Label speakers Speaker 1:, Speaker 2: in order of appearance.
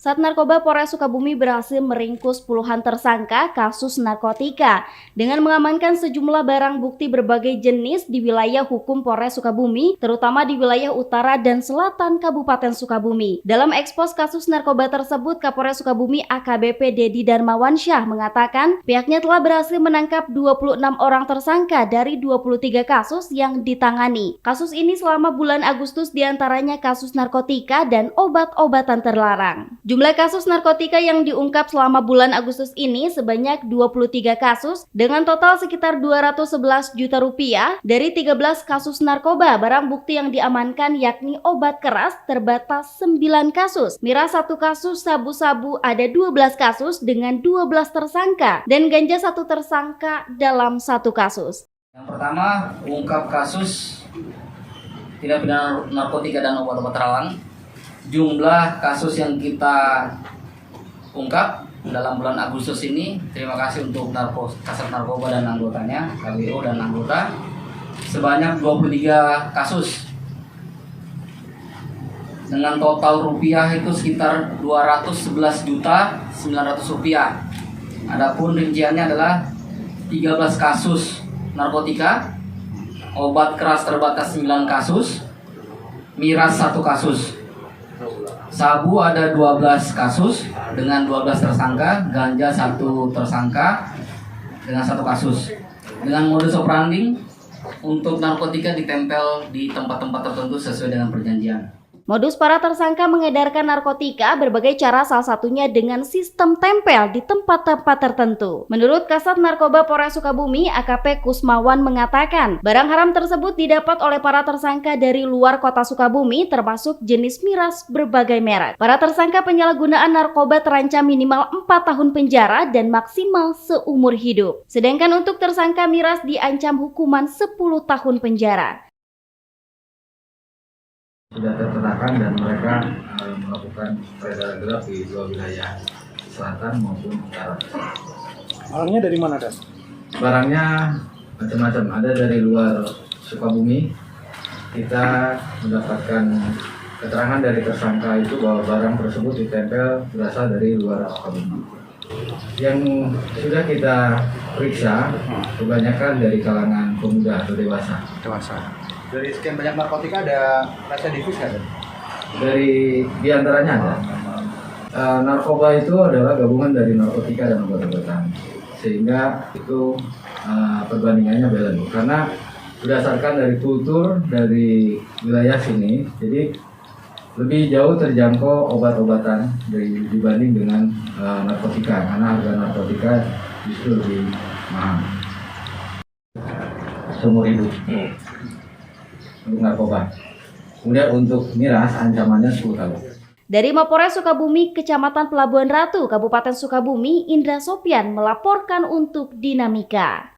Speaker 1: Sat Narkoba Polres Sukabumi berhasil meringkus puluhan tersangka kasus narkotika dengan mengamankan sejumlah barang bukti berbagai jenis di wilayah hukum Polres Sukabumi, terutama di wilayah utara dan selatan Kabupaten Sukabumi. Dalam ekspos kasus narkoba tersebut, Kapolres Sukabumi AKBP Dedi Darmawansyah mengatakan pihaknya telah berhasil menangkap 26 orang tersangka dari 23 kasus yang ditangani. Kasus ini selama bulan Agustus diantaranya kasus narkotika dan obat-obatan terlarang. Jumlah kasus narkotika yang diungkap selama bulan Agustus ini sebanyak 23 kasus dengan total sekitar 211 juta rupiah. Dari 13 kasus narkoba, barang bukti yang diamankan yakni obat keras terbatas 9 kasus, miras 1 kasus, sabu-sabu ada 12 kasus dengan 12 tersangka, dan ganja 1 tersangka dalam 1 kasus.
Speaker 2: Yang pertama, ungkap kasus tindak pidana narkotika dan obat-obat terlarang. Jumlah kasus yang kita ungkap dalam bulan Agustus ini, terima kasih untuk Kasat Narkoba dan anggotanya, KBO dan anggota, sebanyak 23 kasus dengan total rupiah itu sekitar 211.900.000 rupiah. Adapun rinciannya adalah 13 kasus narkotika, obat keras terbatas 9 kasus, miras 1 kasus, sabu ada 12 kasus dengan 12 tersangka, ganja 1 tersangka dengan 1 kasus. Dengan modus operandi untuk narkotika ditempel di tempat-tempat tertentu sesuai dengan perjanjian.
Speaker 1: Modus para tersangka mengedarkan narkotika berbagai cara, salah satunya dengan sistem tempel di tempat-tempat tertentu. Menurut Kasat Narkoba Polres Sukabumi, AKP Kusmawan mengatakan, barang haram tersebut didapat oleh para tersangka dari luar kota Sukabumi, termasuk jenis miras berbagai merek. Para tersangka penyalahgunaan narkoba terancam minimal 4 tahun penjara dan maksimal seumur hidup. Sedangkan untuk tersangka miras diancam hukuman 10 tahun penjara.
Speaker 3: Sudah terpetakan dan mereka melakukan peredaran gelap di 2 wilayah selatan maupun utara.
Speaker 4: Barangnya dari mana, Dan?
Speaker 3: Barangnya macam-macam, ada dari luar Sukabumi. Kita mendapatkan keterangan dari tersangka itu bahwa barang tersebut ditempel berasal dari luar Sukabumi. Yang sudah kita periksa kebanyakan dari kalangan pemuda atau dewasa.
Speaker 4: Dari sekian banyak narkotika ada residivis nggak, Dan?
Speaker 3: Dari diantaranya ada. Narkoba itu adalah gabungan dari narkotika dan obat-obatan, sehingga itu perbandingannya balance. Karena berdasarkan dari kultur dari wilayah sini, jadi lebih jauh terjangkau obat-obatan dibanding dengan narkotika, karena harga narkotika justru lebih mahal seumur hidup untuk narkoba. Kemudian untuk miras ancamannya 10 tahun.
Speaker 1: Dari Mapolres Sukabumi, Kecamatan Pelabuhan Ratu, Kabupaten Sukabumi, Indra Sopian melaporkan untuk Dinamika.